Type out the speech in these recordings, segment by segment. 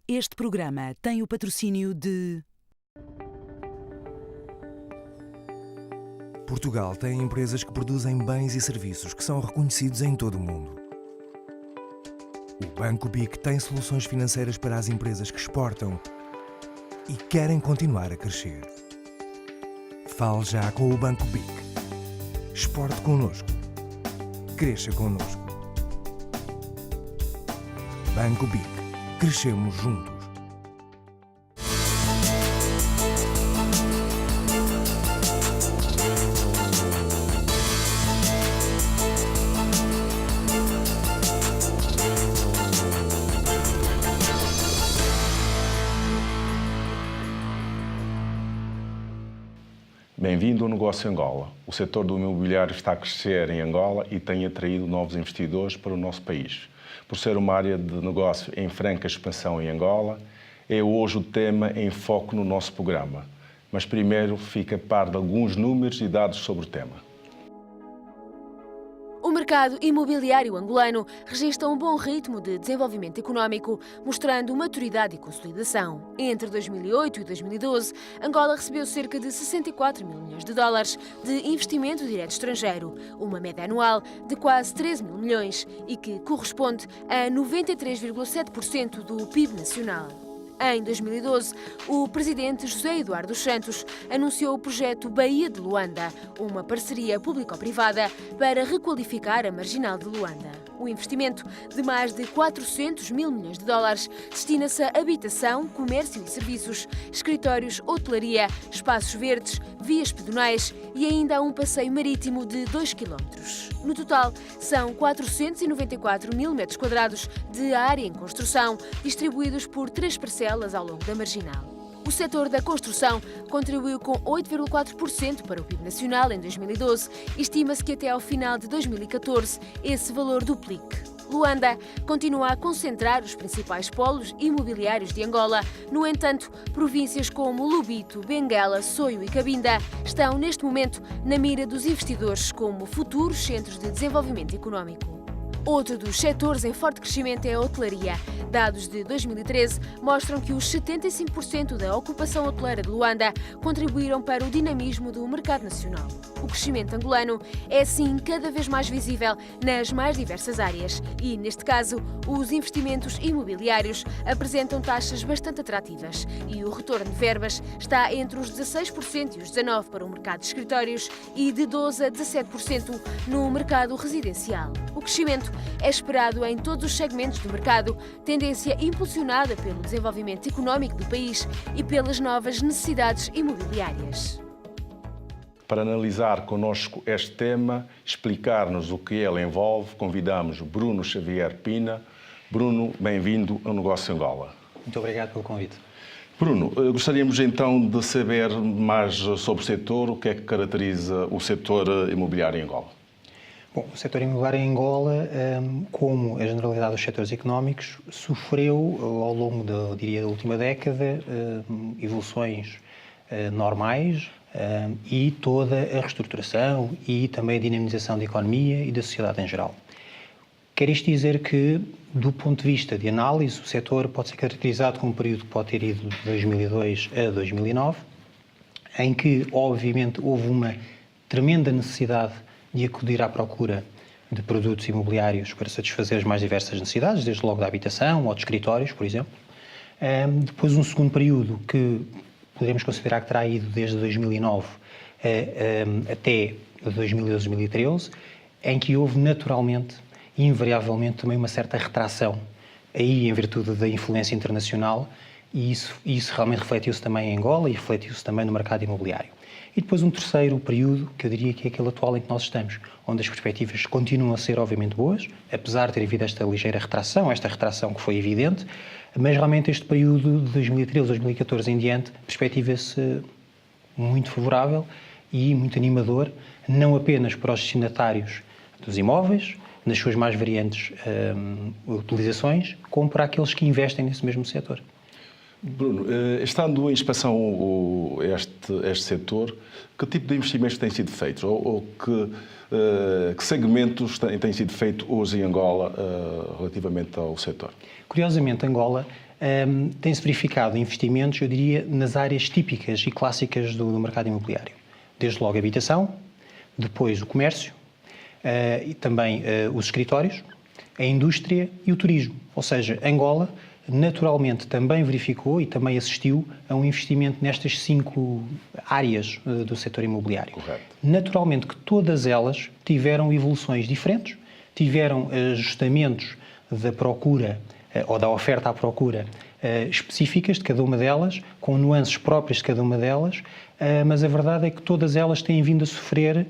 Este programa tem o patrocínio de... Portugal tem empresas que produzem bens e serviços que são reconhecidos em todo o mundo. O Banco BIC tem soluções financeiras para as empresas que exportam e querem continuar a crescer. Fale já com o Banco BIC. Exporte connosco. Cresça connosco. Banco BIC. Crescemos juntos. Bem-vindo ao Negócio Angola. O setor do imobiliário está a crescer em Angola e tem atraído novos investidores para o nosso país. Por ser uma área de negócio em franca expansão em Angola, é hoje o tema em foco no nosso programa. Mas primeiro fica a par de alguns números e dados sobre o tema. O mercado imobiliário angolano registra um bom ritmo de desenvolvimento económico, mostrando maturidade e consolidação. Entre 2008 e 2012, Angola recebeu cerca de 64 mil milhões de dólares de investimento direto estrangeiro, uma média anual de quase 13 mil milhões e que corresponde a 93,7% do PIB nacional. Em 2012, o presidente José Eduardo dos Santos anunciou o projeto Baía de Luanda, uma parceria público-privada para requalificar a marginal de Luanda. O investimento, de mais de 400 mil milhões de dólares, destina-se a habitação, comércio e serviços, escritórios, hotelaria, espaços verdes, vias pedonais e ainda um passeio marítimo de 2 km. No total, são 494 mil metros quadrados de área em construção, distribuídos por 3 parcelas ao longo da marginal. O setor da construção contribuiu com 8,4% para o PIB nacional em 2012 e estima-se que até ao final de 2014 esse valor duplique. Luanda continua a concentrar os principais polos imobiliários de Angola. No entanto, províncias como Lubito, Benguela, Soio e Cabinda estão neste momento na mira dos investidores como futuros centros de desenvolvimento económico. Outro dos setores em forte crescimento é a hotelaria. Dados de 2013 mostram que os 75% da ocupação hoteleira de Luanda contribuíram para o dinamismo do mercado nacional. O crescimento angolano é, assim, cada vez mais visível nas mais diversas áreas e, neste caso, os investimentos imobiliários apresentam taxas bastante atrativas e o retorno de verbas está entre os 16% e os 19% para o mercado de escritórios e de 12% a 17% no mercado residencial. O crescimento é esperado em todos os segmentos do mercado, tendência impulsionada pelo desenvolvimento económico do país e pelas novas necessidades imobiliárias. Para analisar connosco este tema, explicar-nos o que ele envolve, convidamos Bruno Xavier Pina. Bruno, bem-vindo ao Negócio Angola. Muito obrigado pelo convite. Bruno, gostaríamos então de saber mais sobre o setor, o que é que caracteriza o setor imobiliário em Angola. Bom, o setor imobiliário em Angola, como a generalidade dos setores económicos, sofreu ao longo da última década evoluções normais e toda a reestruturação e também a dinamização da economia e da sociedade em geral. Quer isto dizer que, do ponto de vista de análise, o setor pode ser caracterizado como um período que pode ter ido de 2002 a 2009, em que, obviamente, houve uma tremenda necessidade de acudir à procura de produtos imobiliários para satisfazer as mais diversas necessidades, desde logo da habitação ou de escritórios, por exemplo. Depois um segundo período que podemos considerar que terá ido desde 2009 até 2012, 2013, em que houve naturalmente e invariavelmente também uma certa retração, aí em virtude da influência internacional, e isso realmente refletiu-se também em Angola e refletiu-se também no mercado imobiliário. E depois um terceiro período, que eu diria que é aquele atual em que nós estamos, onde as perspectivas continuam a ser obviamente boas, apesar de ter havido esta ligeira retração, esta retração que foi evidente, mas realmente este período de 2013, 2014 em diante, perspectiva-se muito favorável e muito animador, não apenas para os destinatários dos imóveis, nas suas mais variantes utilizações, como para aqueles que investem nesse mesmo setor. Bruno, estando em expansão este setor, que tipo de investimentos têm sido feitos? Ou que segmentos têm sido feitos hoje em Angola relativamente ao setor? Curiosamente, Angola tem-se verificado investimentos, eu diria, nas áreas típicas e clássicas do mercado imobiliário. Desde logo a habitação, depois o comércio, e também os escritórios, a indústria e o turismo. Ou seja, Angola naturalmente também verificou e também assistiu a um investimento nestas 5 áreas do setor imobiliário. Correto. Naturalmente que todas elas tiveram evoluções diferentes, tiveram ajustamentos da procura ou da oferta à procura específicas de cada uma delas, com nuances próprias de cada uma delas, mas a verdade é que todas elas têm vindo a sofrer,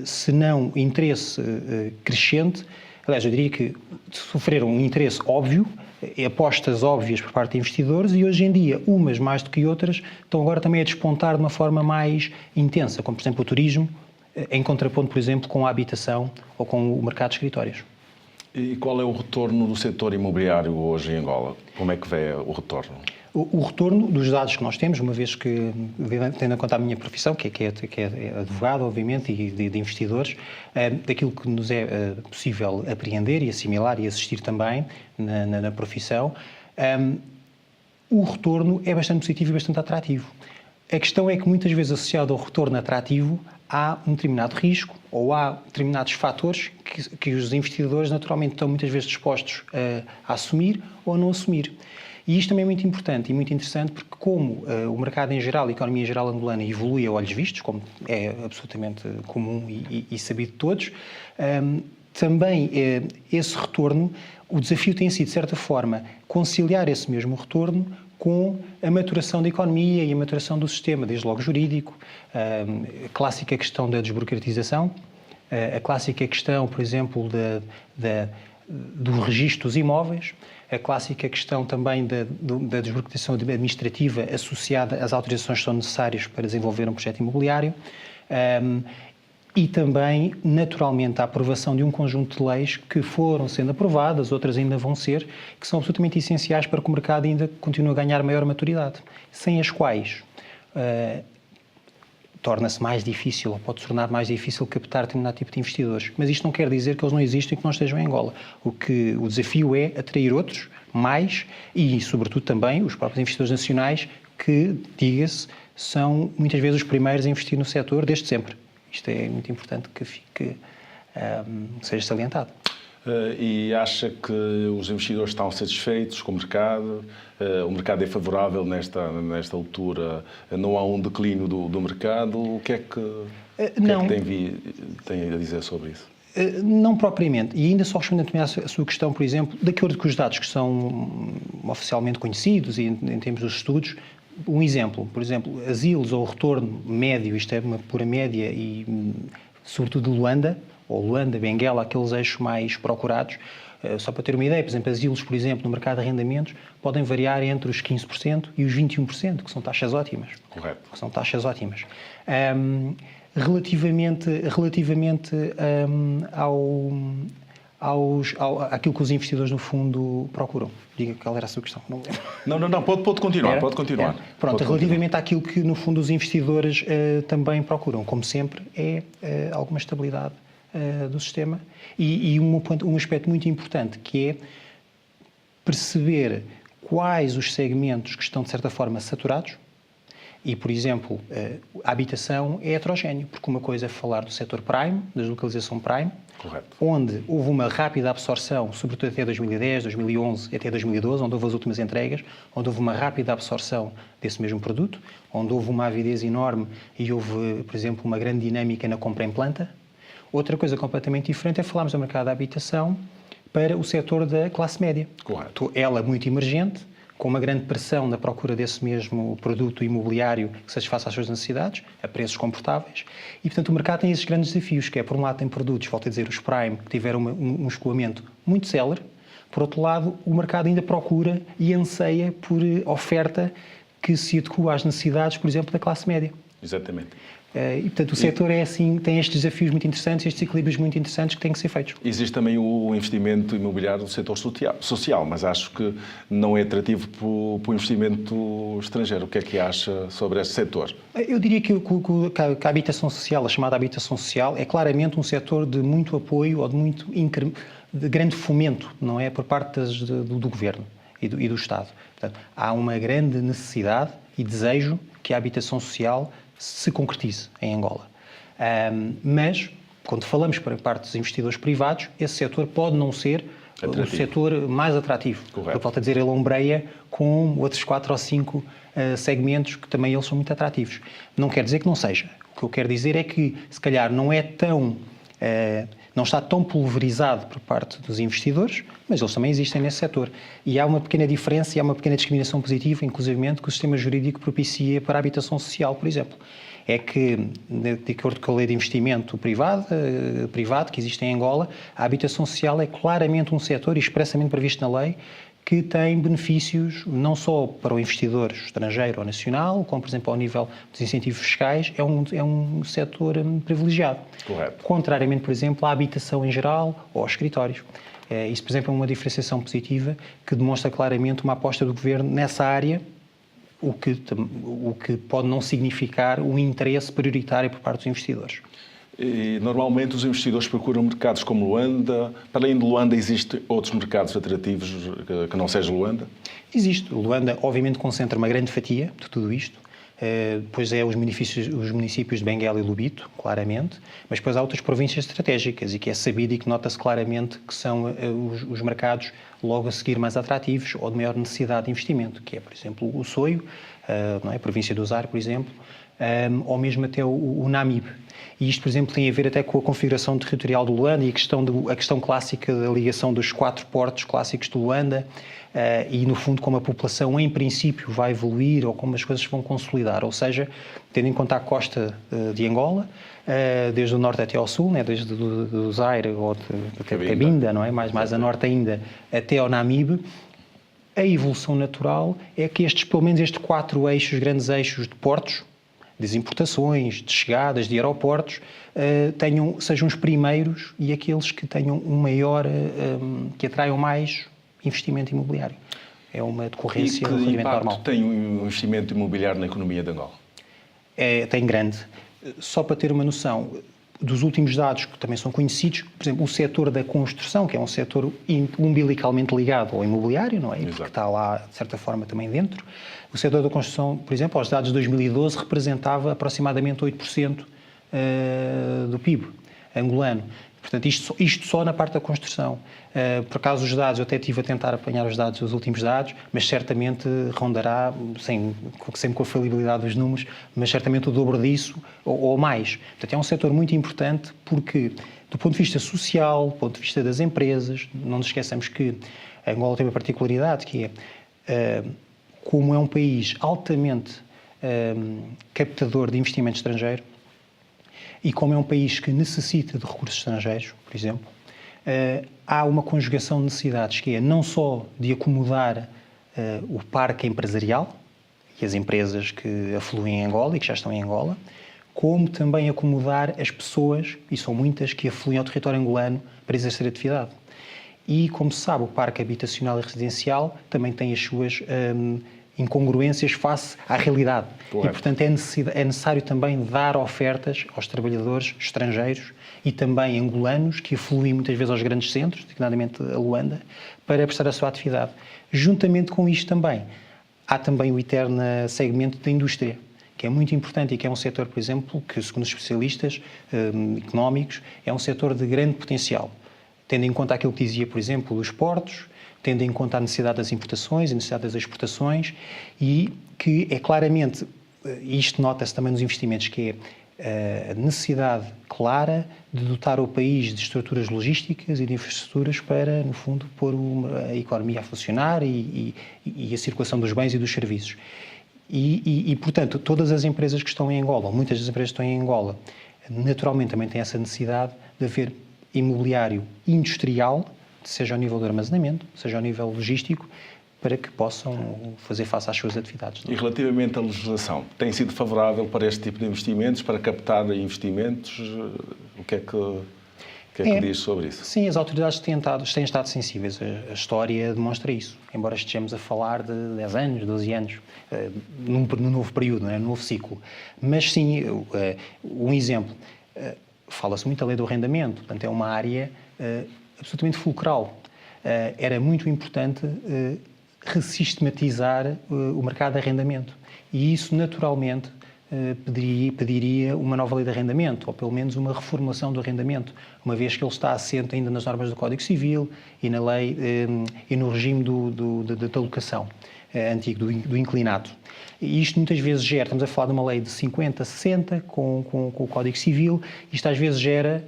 se não interesse crescente, aliás, eu diria que sofreram um interesse óbvio, apostas óbvias por parte de investidores, e hoje em dia, umas mais do que outras, estão agora também a despontar de uma forma mais intensa, como por exemplo o turismo, em contraponto, por exemplo, com a habitação ou com o mercado de escritórios. E qual é o retorno do setor imobiliário hoje em Angola? Como é que vê o retorno? O retorno dos dados que nós temos, uma vez que, tendo em conta a minha profissão, que é advogado, obviamente, e de investidores, daquilo que nos é possível apreender e assimilar e assistir também na profissão, o retorno é bastante positivo e bastante atrativo. A questão é que muitas vezes associado ao retorno atrativo há um determinado risco ou há determinados fatores que os investidores naturalmente estão muitas vezes dispostos a assumir ou a não assumir. E isto também é muito importante e muito interessante porque como o mercado em geral, a economia em geral angolana evolui a olhos vistos, como é absolutamente comum e sabido de todos, também esse retorno, o desafio tem sido, de certa forma, conciliar esse mesmo retorno com a maturação da economia e a maturação do sistema, desde logo jurídico, a clássica questão da desburocratização, a clássica questão, por exemplo, do registro dos imóveis, a clássica questão também da desburocratização administrativa associada às autorizações que são necessárias para desenvolver um projeto imobiliário, e também, naturalmente, a aprovação de um conjunto de leis que foram sendo aprovadas, outras ainda vão ser, que são absolutamente essenciais para que o mercado ainda continue a ganhar maior maturidade, sem as quais torna-se mais difícil, ou pode se tornar mais difícil captar determinado tipo de investidores. Mas isto não quer dizer que eles não existem e que não estejam em Angola. O desafio é atrair outros, mais, e sobretudo também os próprios investidores nacionais que, diga-se, são muitas vezes os primeiros a investir no setor desde sempre. Isto é muito importante que fique, seja salientado. E acha que os investidores estão satisfeitos com o mercado? O mercado é favorável nesta altura? Não há um declínio do mercado? O que é que tem a dizer sobre isso? Não propriamente. E ainda só respondendo também à sua questão, por exemplo, de acordo com os dados que são oficialmente conhecidos e em termos dos estudos, um exemplo, por exemplo, asilos ou retorno médio, isto é uma pura média, e sobretudo de Luanda, ou Luanda, Benguela, aqueles eixos mais procurados, só para ter uma ideia, por exemplo, asilos, por exemplo, no mercado de arrendamentos, podem variar entre os 15% e os 21%, que são taxas ótimas. Correto. Que são taxas ótimas. Relativamente àquilo que os investidores, no fundo, procuram. Diga qual era a sua questão. Não, pode continuar. Pronto, relativamente àquilo que, no fundo, os investidores também procuram, como sempre, é alguma estabilidade do sistema e um aspecto muito importante, que é perceber quais os segmentos que estão, de certa forma, saturados. E, por exemplo, a habitação é heterogéneo, porque uma coisa é falar do setor prime, da localização prime, correto, onde houve uma rápida absorção, sobretudo até 2010, 2011, até 2012, onde houve as últimas entregas, onde houve uma rápida absorção desse mesmo produto, onde houve uma avidez enorme e houve, por exemplo, uma grande dinâmica na compra em planta. Outra coisa completamente diferente é falarmos do mercado da habitação para o setor da classe média. Correto. Ela muito emergente, com uma grande pressão na procura desse mesmo produto imobiliário que satisfaça as suas necessidades, a preços confortáveis. E, portanto, o mercado tem esses grandes desafios, que é, por um lado, tem produtos, volto a dizer, os prime, que tiveram um escoamento muito célere. Por outro lado, o mercado ainda procura e anseia por oferta que se adequa às necessidades, por exemplo, da classe média. Exatamente. E, portanto, o setor é assim, tem estes desafios muito interessantes, estes equilíbrios muito interessantes que têm que ser feitos. Existe também o investimento imobiliário do setor social, mas acho que não é atrativo para o investimento estrangeiro. O que é que acha sobre este setor? Eu diria que a habitação social, a chamada habitação social, é claramente um setor de muito apoio ou de grande fomento, não é, por parte do governo. e do Estado. Portanto, há uma grande necessidade e desejo que a habitação social se concretize em Angola. Mas, quando falamos para parte dos investidores privados, esse setor pode não ser o setor mais atrativo. Correto. Volto a dizer, ele ombreia com outros 4 ou 5 segmentos que também eles são muito atrativos. Não quer dizer que não seja. O que eu quero dizer é que, se calhar, não está tão pulverizado por parte dos investidores, mas eles também existem nesse setor. E há uma pequena diferença e há uma pequena discriminação positiva, inclusivamente, que o sistema jurídico propicia para a habitação social, por exemplo. É que, de acordo com a lei de investimento privado que existe em Angola, a habitação social é claramente um setor expressamente previsto na lei que tem benefícios não só para o investidor estrangeiro ou nacional, como, por exemplo, ao nível dos incentivos fiscais, é um setor privilegiado. Correto. Contrariamente, por exemplo, à habitação em geral ou aos escritórios. Isso, por exemplo, é uma diferenciação positiva que demonstra claramente uma aposta do Governo nessa área, o que pode não significar um interesse prioritário por parte dos investidores. E, normalmente, os investidores procuram mercados como Luanda. Para além de Luanda, existem outros mercados atrativos que não seja Luanda? Existe. Luanda, obviamente, concentra uma grande fatia de tudo isto. Depois os municípios de Benguela e Lubito, claramente, mas depois há outras províncias estratégicas e que é sabido e que nota-se claramente que são os mercados logo a seguir mais atrativos ou de maior necessidade de investimento, que é, por exemplo, o Soio, não é? A província do Zar, por exemplo, ou mesmo até o Namibe. E isto, por exemplo, tem a ver até com a configuração territorial de Luanda e a questão clássica da ligação dos 4 portos clássicos de Luanda e, no fundo, como a população, em princípio, vai evoluir ou como as coisas vão consolidar. Ou seja, tendo em conta a costa de Angola, desde o norte até ao sul, né, desde o Zaire ou de Cabinda, não é? mais a norte ainda, até ao Namibe, a evolução natural é que pelo menos estes 4 eixos, grandes eixos de portos, de importações, de chegadas, de aeroportos, sejam os primeiros e aqueles que tenham que atraiam mais investimento imobiliário. É uma decorrência relativamente normal. E que impacto tem o investimento imobiliário na economia de Angola? Tem grande. Só para ter uma noção, dos últimos dados que também são conhecidos, por exemplo, o setor da construção, que é um setor umbilicalmente ligado ao imobiliário, não é? Porque está lá, de certa forma, também dentro. O setor da construção, por exemplo, aos dados de 2012, representava aproximadamente 8% do PIB angolano. Portanto, isto só na parte da construção. Por acaso, os dados, eu até estive a tentar apanhar os últimos dados, mas certamente rondará, sempre com a falibilidade dos números, mas certamente o dobro disso ou mais. Portanto, é um setor muito importante porque, do ponto de vista social, do ponto de vista das empresas, não nos esqueçamos que Angola tem uma particularidade, que é, como é um país altamente captador de investimento estrangeiro, e como é um país que necessita de recursos estrangeiros, por exemplo, há uma conjugação de necessidades, que é não só de acomodar o parque empresarial e as empresas que afluem em Angola e que já estão em Angola, como também acomodar as pessoas, e são muitas, que afluem ao território angolano para exercer atividade. E, como se sabe, o parque habitacional e residencial também tem as suas incongruências face à realidade. Correto. E, portanto, é necessário também dar ofertas aos trabalhadores estrangeiros e também angolanos que afluem muitas vezes aos grandes centros, designadamente a Luanda, para prestar a sua atividade. Juntamente com isto também, há também o eterno segmento da indústria, que é muito importante e que é um setor, por exemplo, que, segundo os especialistas económicos, é um setor de grande potencial, tendo em conta aquilo que dizia, por exemplo, os portos, tendo em conta a necessidade das importações, a necessidade das exportações, e que é claramente, isto nota-se também nos investimentos, que é a necessidade clara de dotar o país de estruturas logísticas e de infraestruturas para, no fundo, pôr a economia a funcionar e a circulação dos bens e dos serviços. E, portanto, todas as empresas que estão em Angola, muitas das empresas que estão em Angola, naturalmente também têm essa necessidade de haver imobiliário industrial, seja ao nível do armazenamento, seja ao nível logístico, para que possam fazer face às suas atividades. E relativamente à legislação, tem sido favorável para este tipo de investimentos, para captar investimentos? O que é que diz sobre isso? Sim, as autoridades têm estado sensíveis. A história demonstra isso. Embora estejamos a falar de 10 anos, 12 anos, num novo período, não é? Num novo ciclo. Mas sim, um exemplo, fala-se muito da lei do arrendamento, portanto é uma área absolutamente fulcral. Era muito importante ressistematizar o mercado de arrendamento. E isso, naturalmente, pediria uma nova lei de arrendamento, ou pelo menos uma reformulação do arrendamento, uma vez que ele está assente ainda nas normas do Código Civil e na lei e no regime da locação antigo, do inclinato. E isto muitas vezes gera, estamos a falar de uma lei de 50, 60, com o Código Civil, isto às vezes gera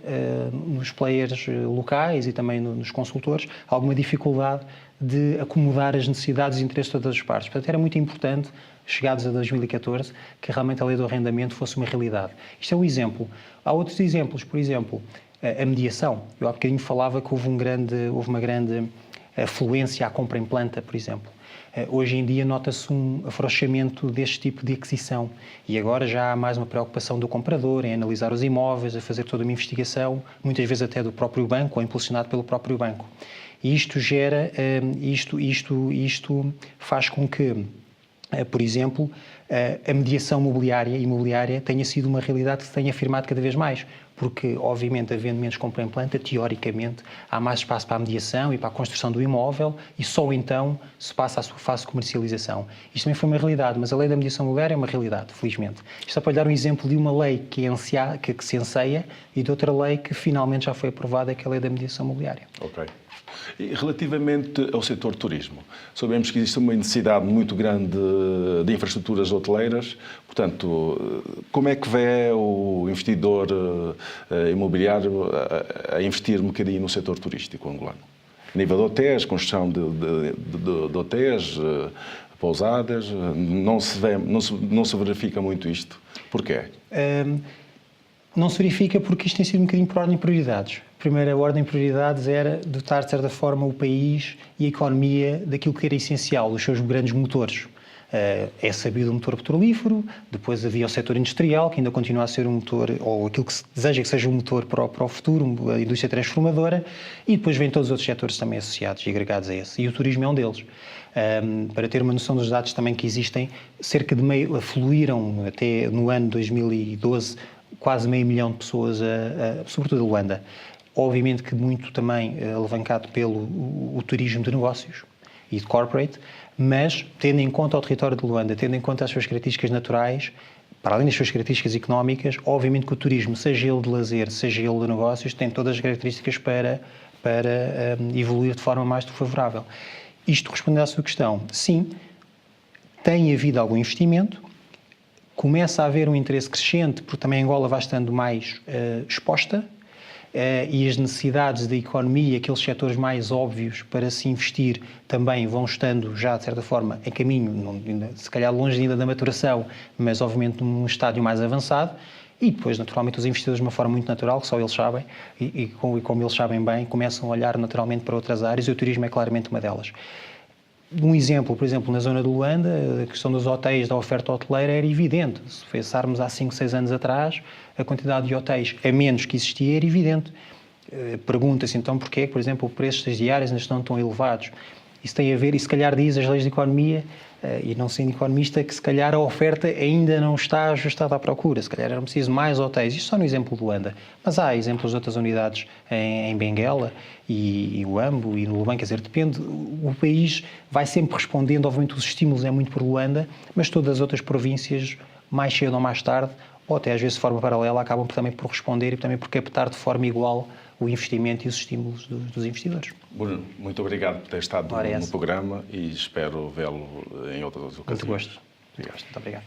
nos players locais e também nos consultores alguma dificuldade de acomodar as necessidades e interesses de todas as partes. Portanto, era muito importante, chegados a 2014, que realmente a lei do arrendamento fosse uma realidade. Isto é um exemplo. Há outros exemplos, por exemplo, a mediação. Eu há bocadinho falava que houve uma grande afluência à compra em planta, por exemplo. Hoje em dia nota-se um afrouxamento deste tipo de aquisição e agora já há mais uma preocupação do comprador em analisar os imóveis, a fazer toda uma investigação, muitas vezes até do próprio banco ou impulsionado pelo próprio banco. E isto gera, isto faz com que, por exemplo, a mediação imobiliária tenha sido uma realidade que se tenha afirmado cada vez mais, porque, obviamente, havendo menos compra em planta, teoricamente, há mais espaço para a mediação e para a construção do imóvel e só então se passa à sua fase de comercialização. Isto também foi uma realidade, mas a lei da mediação imobiliária é uma realidade, felizmente. Isto só para lhe dar um exemplo de uma lei que se enceia e de outra lei que finalmente já foi aprovada, que é a lei da mediação imobiliária. Ok. E relativamente ao setor turismo, sabemos que existe uma necessidade muito grande de infraestruturas hoteleiras, portanto, como é que vê o investidor imobiliário a investir um bocadinho no setor turístico angolano? A nível de hotéis, construção de hotéis, pousadas, não se verifica muito isto. Porquê? Não se verifica porque isto tem sido um bocadinho por ordem de prioridades. A primeira ordem de prioridades era dotar, de certa forma, o país e a economia daquilo que era essencial, dos seus grandes motores. É sabido o motor petrolífero, depois havia o setor industrial, que ainda continua a ser um motor, ou aquilo que se deseja que seja um motor para o futuro, a indústria transformadora, e depois vêm todos os outros setores também associados e agregados a esse. E o turismo é um deles. Para ter uma noção dos dados também que existem, afluíram até no ano 2012 quase 500 mil de pessoas, sobretudo a Luanda. Obviamente que muito também alavancado pelo o turismo de negócios e de corporate, mas tendo em conta o território de Luanda, tendo em conta as suas características naturais, para além das suas características económicas, obviamente que o turismo, seja ele de lazer, seja ele de negócios, tem todas as características para evoluir de forma mais favorável. Isto respondendo à sua questão, sim, tem havido algum investimento, começa a haver um interesse crescente, porque também Angola vai estando mais exposta e as necessidades da economia, aqueles setores mais óbvios para se investir, também vão estando já, de certa forma, em caminho, se calhar longe ainda da maturação, mas obviamente num estádio mais avançado. E depois, naturalmente, os investidores, de uma forma muito natural, que só eles sabem, e como eles sabem bem, começam a olhar naturalmente para outras áreas, e o turismo é claramente uma delas. Um exemplo, por exemplo, na zona de Luanda, a questão dos hotéis, da oferta hoteleira era evidente. Se pensarmos há 5, 6 anos atrás, a quantidade de hotéis a menos que existia era evidente. Pergunta-se então porquê, por exemplo, os preços das diárias ainda estão tão elevados. Isso tem a ver, e se calhar diz as leis de economia, e não sendo economista, que se calhar a oferta ainda não está ajustada à procura. Se calhar era preciso mais hotéis. Isto só no exemplo de Luanda. Mas há exemplos de outras unidades em Benguela e o Ambo e no Luban. Quer dizer, depende. O país vai sempre respondendo. Obviamente os estímulos é muito por Luanda, mas todas as outras províncias, mais cedo ou mais tarde, ou até às vezes de forma paralela, acabam também por responder e também por captar de forma igual o investimento e os estímulos dos investidores. Bruno, muito obrigado por ter estado no programa e espero vê-lo em outras ocasiões. Muito gosto. Muito obrigado.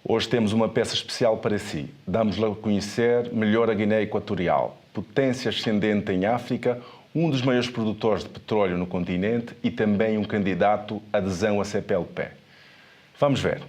Hoje temos uma peça especial para si. Damos-lhe a conhecer melhor a Guiné Equatorial, potência ascendente em África, um dos maiores produtores de petróleo no continente e também um candidato à adesão à CPLP. Vamos ver.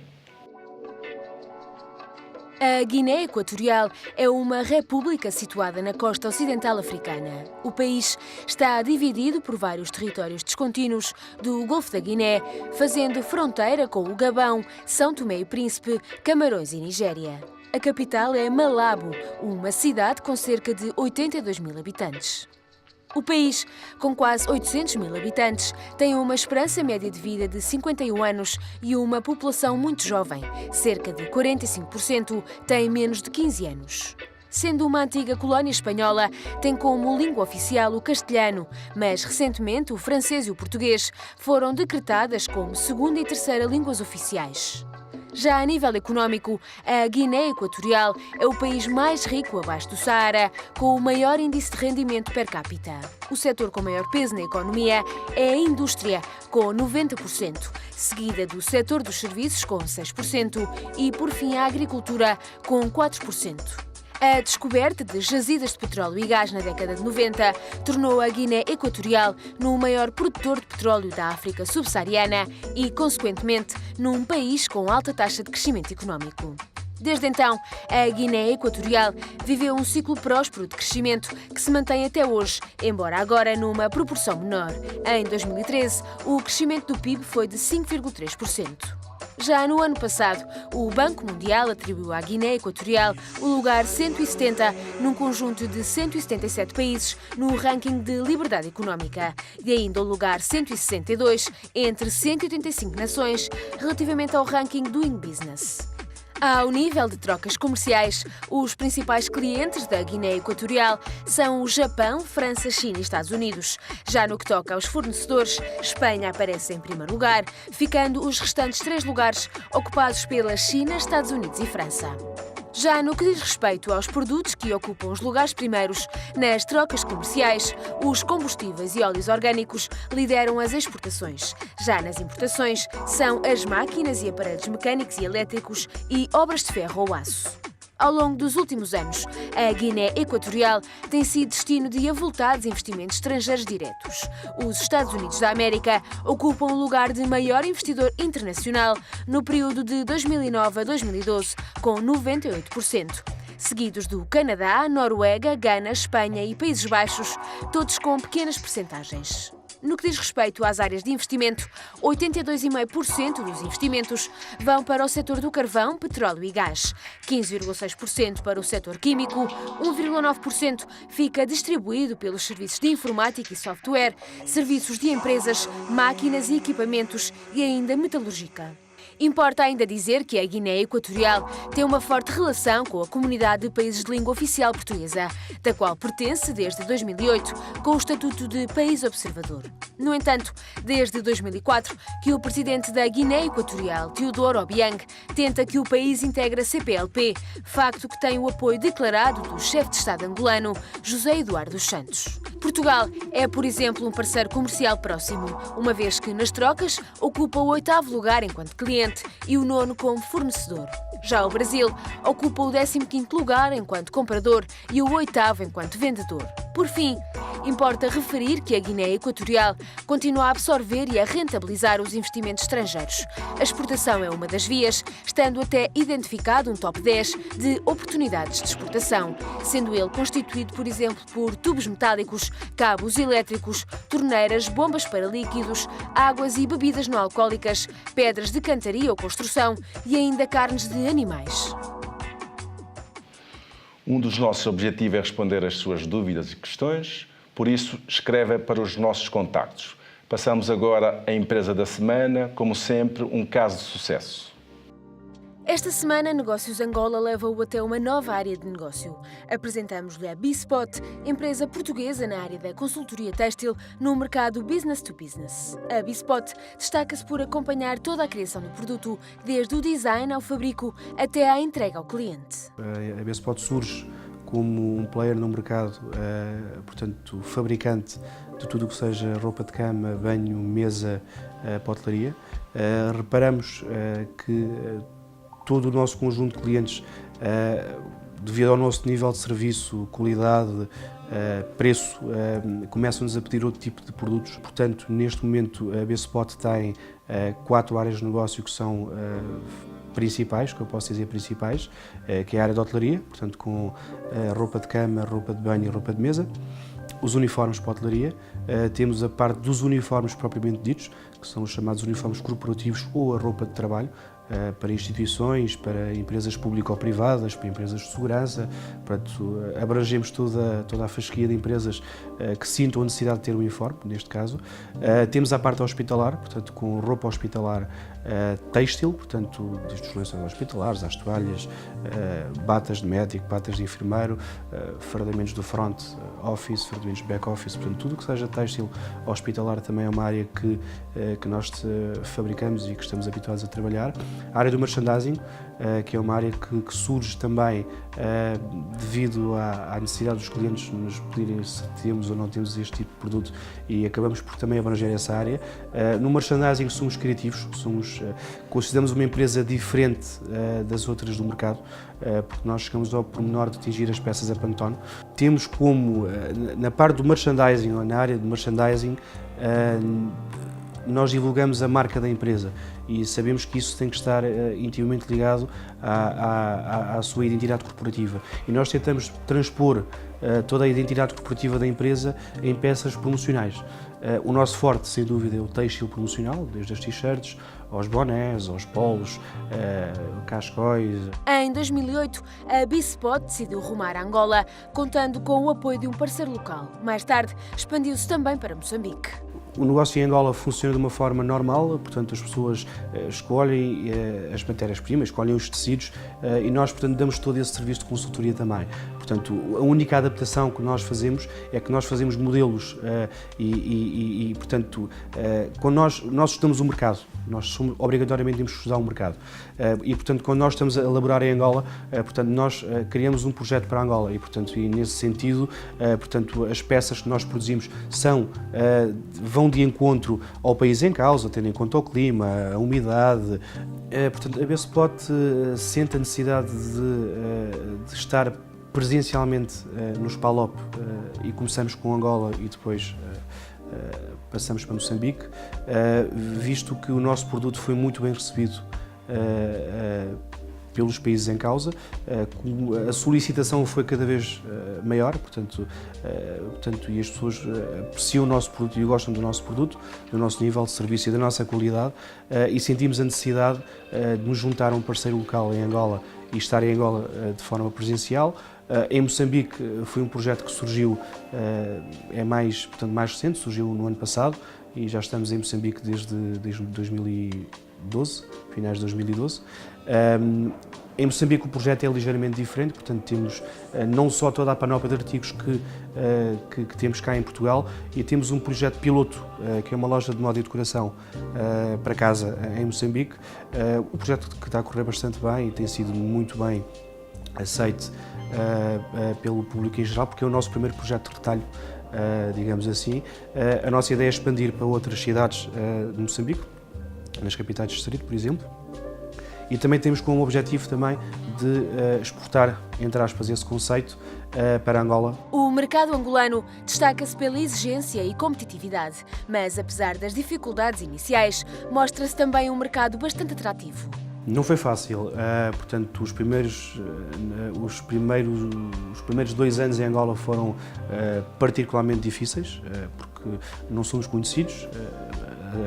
A Guiné Equatorial é uma república situada na costa ocidental africana. O país está dividido por vários territórios descontínuos do Golfo da Guiné, fazendo fronteira com o Gabão, São Tomé e Príncipe, Camarões e Nigéria. A capital é Malabo, uma cidade com cerca de 82 mil habitantes. O país, com quase 800 mil habitantes, tem uma esperança média de vida de 51 anos e uma população muito jovem. Cerca de 45% têm menos de 15 anos. Sendo uma antiga colónia espanhola, tem como língua oficial o castelhano, mas recentemente o francês e o português foram decretadas como segunda e terceira línguas oficiais. Já a nível económico, a Guiné Equatorial é o país mais rico abaixo do Saara, com o maior índice de rendimento per capita. O setor com maior peso na economia é a indústria, com 90%, seguida do setor dos serviços, com 6%, e, por fim, a agricultura, com 4%. A descoberta de jazidas de petróleo e gás na década de 90 tornou a Guiné Equatorial no maior produtor de petróleo da África subsaariana e, consequentemente, num país com alta taxa de crescimento económico. Desde então, a Guiné Equatorial viveu um ciclo próspero de crescimento que se mantém até hoje, embora agora numa proporção menor. Em 2013, o crescimento do PIB foi de 5,3%. Já no ano passado, o Banco Mundial atribuiu à Guiné Equatorial o lugar 170 num conjunto de 177 países no ranking de liberdade económica e ainda o lugar 162 entre 185 nações relativamente ao ranking Doing Business. Ao nível de trocas comerciais, os principais clientes da Guiné Equatorial são o Japão, França, China e Estados Unidos. Já no que toca aos fornecedores, Espanha aparece em primeiro lugar, ficando os restantes 3 lugares ocupados pela China, Estados Unidos e França. Já no que diz respeito aos produtos que ocupam os lugares primeiros nas trocas comerciais, os combustíveis e óleos orgânicos lideram as exportações. Já nas importações, são as máquinas e aparelhos mecânicos e elétricos e obras de ferro ou aço. Ao longo dos últimos anos, a Guiné Equatorial tem sido destino de avultados investimentos estrangeiros diretos. Os Estados Unidos da América ocupam o lugar de maior investidor internacional no período de 2009 a 2012, com 98%. Seguidos do Canadá, Noruega, Gana, Espanha e Países Baixos, todos com pequenas percentagens. No que diz respeito às áreas de investimento, 82,5% dos investimentos vão para o setor do carvão, petróleo e gás, 15,6% para o setor químico, 1,9% fica distribuído pelos serviços de informática e software, serviços de empresas, máquinas e equipamentos e ainda metalúrgica. Importa ainda dizer que a Guiné Equatorial tem uma forte relação com a comunidade de países de língua oficial portuguesa, da qual pertence desde 2008 com o estatuto de país observador. No entanto, desde 2004 que o presidente da Guiné Equatorial, Teodoro Obiang, tenta que o país integre a CPLP, facto que tem o apoio declarado do chefe de Estado angolano, José Eduardo dos Santos. Portugal é, por exemplo, um parceiro comercial próximo, uma vez que nas trocas ocupa o 8º lugar enquanto cliente e o 9º como fornecedor. Já o Brasil ocupa o 15º lugar enquanto comprador e o 8º enquanto vendedor. Por fim, importa referir que a Guiné Equatorial continua a absorver e a rentabilizar os investimentos estrangeiros. A exportação é uma das vias, estando até identificado um top 10 de oportunidades de exportação, sendo ele constituído, por exemplo, por tubos metálicos, cabos elétricos, torneiras, bombas para líquidos, águas e bebidas não alcoólicas, pedras de cantaria ou construção e ainda carnes de animais. Um dos nossos objetivos é responder às suas dúvidas e questões, por isso escreva para os nossos contactos. Passamos agora à empresa da semana, como sempre, um caso de sucesso. Esta semana, Negócios Angola leva-o até uma nova área de negócio. Apresentamos-lhe a B-Spot, empresa portuguesa na área da consultoria têxtil no mercado business to business. A B-Spot destaca-se por acompanhar toda a criação do produto, desde o design ao fabrico até à entrega ao cliente. A B-Spot surge como um player no mercado, portanto, fabricante de tudo o que seja roupa de cama, banho, mesa, hotelaria. Reparamos que todo o nosso conjunto de clientes, devido ao nosso nível de serviço, qualidade, preço, começam-nos a pedir outro tipo de produtos. Portanto, neste momento, a B-Spot tem 4 áreas de negócio que são principais, que eu posso dizer principais, que é a área de hotelaria, portanto, com roupa de cama, roupa de banho e roupa de mesa. Os uniformes para a hotelaria, temos a parte dos uniformes propriamente ditos, que são os chamados uniformes corporativos ou a roupa de trabalho, para instituições, para empresas público-privadas, para empresas de segurança. Portanto, abrangemos toda a fasquia de empresas que sintam a necessidade de ter um uniforme, neste caso. Temos a parte hospitalar, portanto, com roupa hospitalar têxtil, portanto, desde os lençóis hospitalares, às toalhas, batas de médico, batas de enfermeiro, fardamentos do front office, fardamentos back office, portanto, tudo o que seja têxtil hospitalar também é uma área que nós fabricamos e que estamos habituados a trabalhar. A área do merchandising, que é uma área que surge também devido à necessidade dos clientes nos pedirem se temos ou não temos este tipo de produto, e acabamos por também abranger essa área. No merchandising somos criativos, consideramos uma empresa diferente das outras do mercado, porque nós chegamos ao pormenor de atingir as peças a Pantone. Temos como, na parte do merchandising, ou na área de merchandising, nós divulgamos a marca da empresa e sabemos que isso tem que estar intimamente ligado à sua identidade corporativa. E nós tentamos transpor toda a identidade corporativa da empresa em peças promocionais. O nosso forte, sem dúvida, é o têxtil promocional, desde as t-shirts, aos bonés, aos polos, cascóis. Em 2008, a Bispot decidiu rumar a Angola, contando com o apoio de um parceiro local. Mais tarde, expandiu-se também para Moçambique. O negócio em Angola funciona de uma forma normal, portanto as pessoas escolhem as matérias-primas, escolhem os tecidos e nós, portanto, damos todo esse serviço de consultoria também. Portanto, a única adaptação que nós fazemos é que nós fazemos modelos portanto, quando nós estudamos o mercado, nós obrigatoriamente temos que estudar o mercado e, portanto, quando nós estamos a elaborar em Angola, portanto, nós criamos um projeto para Angola e, portanto, nesse sentido, portanto, as peças que nós produzimos vão de encontro ao país em causa, tendo em conta o clima, a umidade. Portanto, a Bispot sente a necessidade de estar presencialmente nos PALOP e começamos com Angola e depois passamos para Moçambique, visto que o nosso produto foi muito bem recebido pelos países em causa, a solicitação foi cada vez maior, portanto, e as pessoas apreciam o nosso produto e gostam do nosso produto, do nosso nível de serviço e da nossa qualidade, e sentimos a necessidade de nos juntar a um parceiro local em Angola e estar em Angola de forma presencial. Em Moçambique foi um projeto que surgiu, mais recente, surgiu no ano passado e já estamos em Moçambique desde 2012, finais de 2012. Em Moçambique o projeto é ligeiramente diferente, portanto temos não só toda a panóplia de artigos que temos cá em Portugal, e temos um projeto piloto, que é uma loja de moda e decoração para casa em Moçambique. O projeto que está a correr bastante bem e tem sido muito bem aceito pelo público em geral, porque é o nosso primeiro projeto de retalho, digamos assim. A nossa ideia é expandir para outras cidades de Moçambique, nas capitais de distrito, por exemplo. E também temos como objetivo também de exportar, entre aspas, esse conceito para Angola. O mercado angolano destaca-se pela exigência e competitividade, mas apesar das dificuldades iniciais, mostra-se também um mercado bastante atrativo. Não foi fácil, portanto, os primeiros 2 anos em Angola foram particularmente difíceis, porque não somos conhecidos,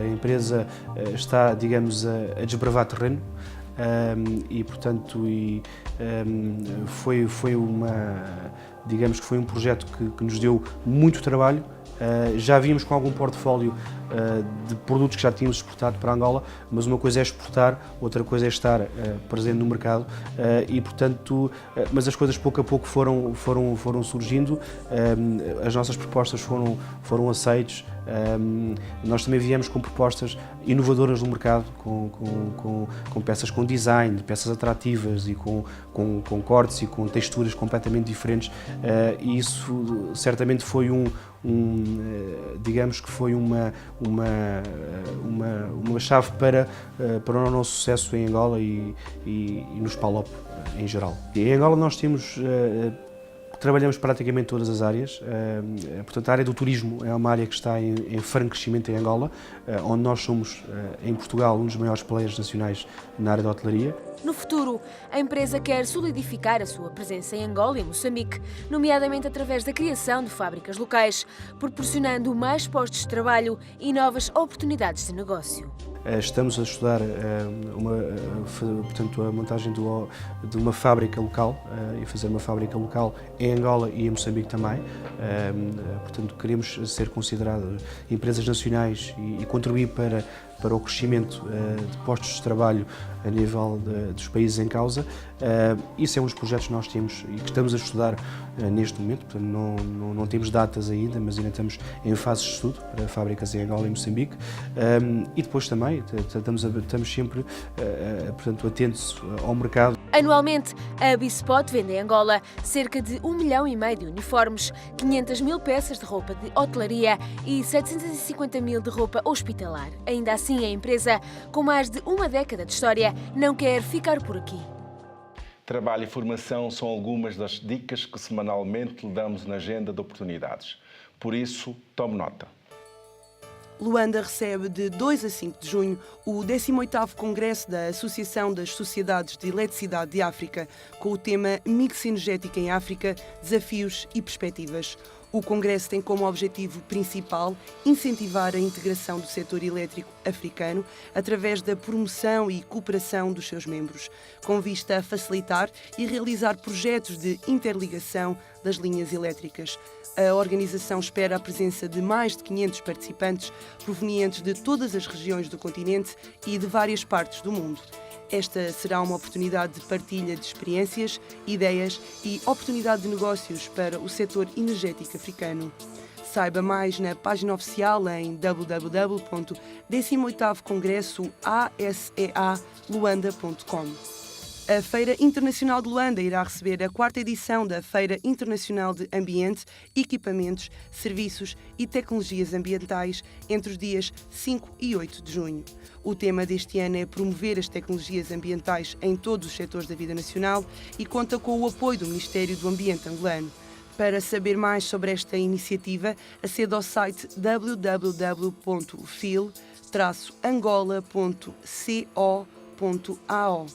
a empresa está, digamos, a desbravar terreno. Digamos que foi um projeto que nos deu muito trabalho. Já vínhamos com algum portfólio de produtos que já tínhamos exportado para Angola, mas uma coisa é exportar, outra coisa é estar presente no mercado mas as coisas pouco a pouco foram surgindo, as nossas propostas foram aceites. Nós também viemos com propostas inovadoras no mercado, com peças com design, peças atrativas e com cortes e com texturas completamente diferentes, e isso certamente foi digamos que foi uma chave para o nosso sucesso em Angola e nos PALOP em geral. E em Angola nós temos trabalhamos praticamente todas as áreas. Portanto, a área do turismo é uma área que está em franco crescimento em Angola, onde nós somos, em Portugal, um dos maiores players nacionais na área da hotelaria. No futuro, a empresa quer solidificar a sua presença em Angola e Moçambique, nomeadamente através da criação de fábricas locais, proporcionando mais postos de trabalho e novas oportunidades de negócio. Estamos a estudar portanto, a montagem de uma fábrica local e fazer uma fábrica local em Angola e em Moçambique também. Portanto, queremos ser considerados empresas nacionais e contribuir para o crescimento de postos de trabalho a nível dos países em causa. Isso é um dos projetos que nós temos e que estamos a estudar neste momento. Portanto, não temos datas ainda, mas ainda estamos em fase de estudo para fábricas em Angola e Moçambique. E depois também estamos sempre portanto, atentos ao mercado. Anualmente, a Bispot vende em Angola cerca de 1,5 milhão de uniformes, 500 mil peças de roupa de hotelaria e 750 mil de roupa hospitalar. Ainda assim, a empresa, com mais de uma década de história, não quer ficar por aqui. Trabalho e formação são algumas das dicas que semanalmente lhe damos na agenda de oportunidades. Por isso, tome nota. Luanda recebe de 2 a 5 de junho o 18º Congresso da Associação das Sociedades de Eletricidade de África, com o tema Mix Energético em África, Desafios e Perspectivas. O Congresso tem como objetivo principal incentivar a integração do setor elétrico africano através da promoção e cooperação dos seus membros, com vista a facilitar e realizar projetos de interligação das linhas elétricas. A organização espera a presença de mais de 500 participantes provenientes de todas as regiões do continente e de várias partes do mundo. Esta será uma oportunidade de partilha de experiências, ideias e oportunidade de negócios para o setor energético africano. Saiba mais na página oficial em www.18º-congresso-ASEA-Luanda.com. A Feira Internacional de Luanda irá receber a 4ª edição da Feira Internacional de Ambiente, Equipamentos, Serviços e Tecnologias Ambientais entre os dias 5 e 8 de junho. O tema deste ano é promover as tecnologias ambientais em todos os setores da vida nacional e conta com o apoio do Ministério do Ambiente angolano. Para saber mais sobre esta iniciativa, acede ao site www.fil-angola.co.ao.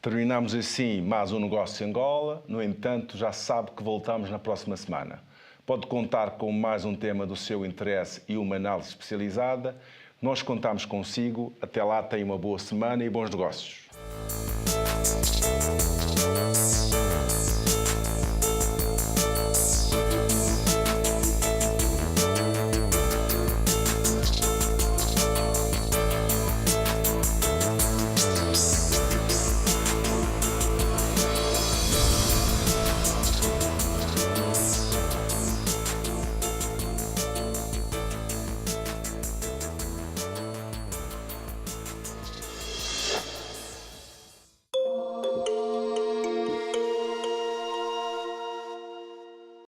Terminamos assim mais um Negócio em Angola. No entanto, já sabe que voltamos na próxima semana. Pode contar com mais um tema do seu interesse e uma análise especializada. Nós contamos consigo. Até lá, tenha uma boa semana e bons negócios.